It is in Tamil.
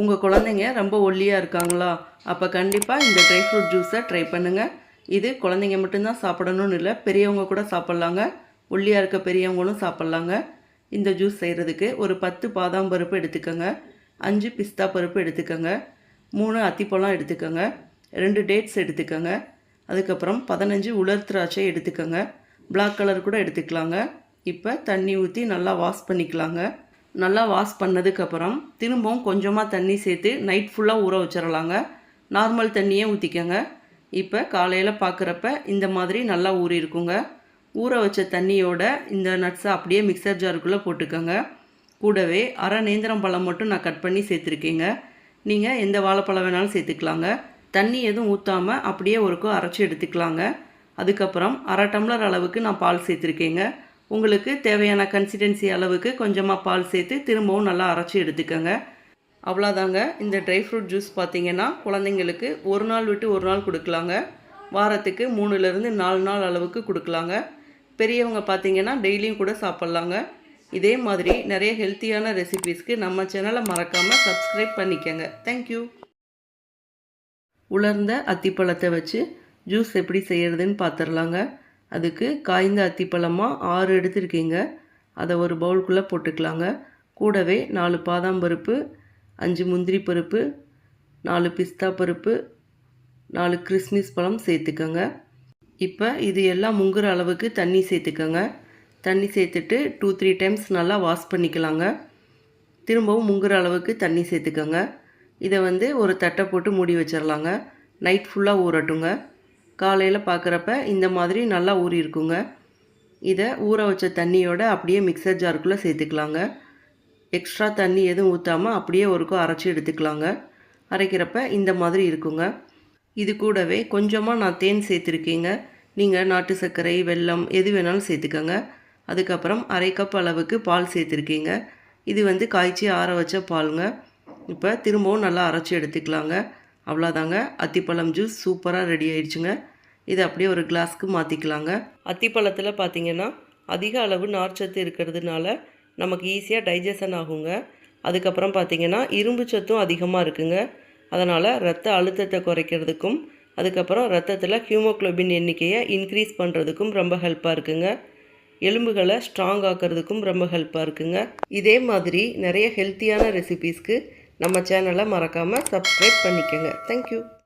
உங்கள் குழந்தைங்க ரொம்ப ஒல்லியாக இருக்காங்களா? அப்போ கண்டிப்பாக இந்த ட்ரை ஃப்ரூட் ஜூஸை ட்ரை பண்ணுங்கள். இது குழந்தைங்க மட்டும்தான் சாப்பிடணும்னு இல்லை, பெரியவங்க கூட சாப்பிட்லாங்க. ஒல்லியாக இருக்க பெரியவங்களும் சாப்பிட்லாங்க. இந்த ஜூஸ் செய்கிறதுக்கு ஒரு 10 பாதாம் பருப்பு எடுத்துக்கோங்க, 5 பிஸ்தா பருப்பு எடுத்துக்கோங்க, 3 அத்திப்பழம் எடுத்துக்கோங்க, 2 டேட்ஸ் எடுத்துக்கோங்க, அதுக்கப்புறம் 15 உலர் திராட்சை எடுத்துக்கோங்க. பிளாக் கலர் கூட எடுத்துக்கலாங்க. இப்போ தண்ணி ஊற்றி நல்லா வாஷ் பண்ணிக்கலாங்க. நல்லா வாஷ் பண்ணதுக்கப்புறம் திரும்பவும் கொஞ்சமாக தண்ணி சேர்த்து நைட் ஃபுல்லாக ஊற வச்சிடலாங்க. நார்மல் தண்ணியே ஊற்றிக்கோங்க. இப்போ காலையில் பார்க்குறப்ப இந்த மாதிரி நல்லா ஊறி இருக்குங்க. ஊற வச்ச தண்ணியோட இந்த நட்ஸை அப்படியே மிக்சர் ஜாருக்குள்ளே போட்டுக்கோங்க. கூடவே அரை நேந்திரம் பழம் மட்டும் நான் கட் பண்ணி சேர்த்துருக்கேங்க. நீங்கள் எந்த வாழைப்பழம் வேணாலும் சேர்த்துக்கலாங்க. தண்ணி எதுவும் ஊற்றாமல் அப்படியே ஒருக்கோ அரைச்சி எடுத்துக்கலாங்க. அதுக்கப்புறம் அரை டம்ளர் அளவுக்கு நான் பால் சேர்த்துருக்கேங்க. உங்களுக்கு தேவையான கன்சிஸ்டன்சி அளவுக்கு கொஞ்சமாக பால் சேர்த்து திரும்பவும் நல்லா அரைச்சி எடுத்துக்கோங்க. அவ்வளோதாங்க. இந்த ட்ரை ஃப்ரூட் ஜூஸ் பார்த்திங்கன்னா குழந்தைங்களுக்கு ஒரு நாள் விட்டு ஒரு நாள் கொடுக்கலாங்க. வாரத்துக்கு 3லேருந்து 4 நாள் அளவுக்கு கொடுக்கலாங்க. பெரியவங்க பார்த்திங்கன்னா டெய்லியும் கூட சாப்பிட்லாங்க. இதே மாதிரி நிறைய ஹெல்த்தியான ரெசிபீஸ்க்கு நம்ம சேனலை மறக்காமல் சப்ஸ்கிரைப் பண்ணிக்கோங்க. தேங்க்யூ. உலர்ந்த அத்திப்பழத்தை வச்சு ஜூஸ் எப்படி செய்கிறதுன்னு பார்த்துடலாங்க. அதுக்கு காய்ந்த அத்திப்பழமாக 6 எடுத்துருக்கீங்க. அதை ஒரு பவுலுக்குள்ளே போட்டுக்கலாங்க. கூடவே 4 பாதாம் பருப்பு, 5 முந்திரி பருப்பு, 4 பிஸ்தா பருப்பு, 4 கிறிஸ்மிஸ் பழம் சேர்த்துக்கோங்க. இப்போ இது எல்லாம் முங்குற அளவுக்கு தண்ணி சேர்த்துக்கோங்க. தண்ணி சேர்த்துட்டு 2-3 டைம்ஸ் நல்லா வாஷ் பண்ணிக்கலாங்க. திரும்பவும் முங்குற அளவுக்கு தண்ணி சேர்த்துக்கோங்க. இதை ஒரு தட்டை போட்டு மூடி வச்சிடலாங்க. நைட் ஃபுல்லாக ஊறட்டுங்க. காலையில் பார்க்குறப்ப இந்த மாதிரி நல்லா ஊறி இருக்குங்க. இதை ஊற வச்ச தண்ணியோட அப்படியே மிக்சர் ஜாருக்குள்ளே சேர்த்துக்கலாங்க. எக்ஸ்ட்ரா தண்ணி எதுவும் ஊற்றாமல் அப்படியே ஒருக்கோ அரைச்சி எடுத்துக்கலாங்க. அரைக்கிறப்ப இந்த மாதிரி இருக்குங்க. இது கூடவே கொஞ்சமாக நான் தேன் சேர்த்துருக்கேங்க. நீங்கள் நாட்டு சர்க்கரை, வெல்லம் எது வேணாலும் சேர்த்துக்கோங்க. அதுக்கப்புறம் அரை கப் அளவுக்கு பால் சேர்த்துருக்கீங்க. இது காய்ச்சி ஆற வச்ச பாலுங்க. இப்போ திரும்பவும் நல்லா அரைச்சி எடுத்துக்கலாங்க. அவ்வளோதாங்க. அத்திப்பழம் ஜூஸ் சூப்பராக ரெடி ஆயிடுச்சுங்க. இதை அப்படியே ஒரு கிளாஸ்க்கு மாற்றிக்கலாங்க. அத்திப்பழத்தில் பார்த்திங்கன்னா அதிக அளவு நார்ச்சத்து இருக்கிறதுனால நமக்கு ஈஸியாக டைஜஷன் ஆகுங்க. அதுக்கப்புறம் பார்த்திங்கன்னா இரும்பு சத்தும் அதிகமாக இருக்குங்க. அதனால் ரத்த அழுத்தத்தை குறைக்கிறதுக்கும் அதுக்கப்புறம் ரத்தத்தில் ஹீமோக்ளோபின் எண்ணிக்கையை இன்க்ரீஸ் பண்ணுறதுக்கும் ரொம்ப ஹெல்ப்பாக இருக்குங்க. எலும்புகளை ஸ்ட்ராங் ஆக்கிறதுக்கும் ரொம்ப ஹெல்ப்பாக இருக்குங்க. இதே மாதிரி நிறைய ஹெல்த்தியான ரெசிபீஸ்க்கு நம்ம சேனலை மறக்காமல் சப்ஸ்கிரைப் பண்ணிக்கோங்க. தேங்க்யூ.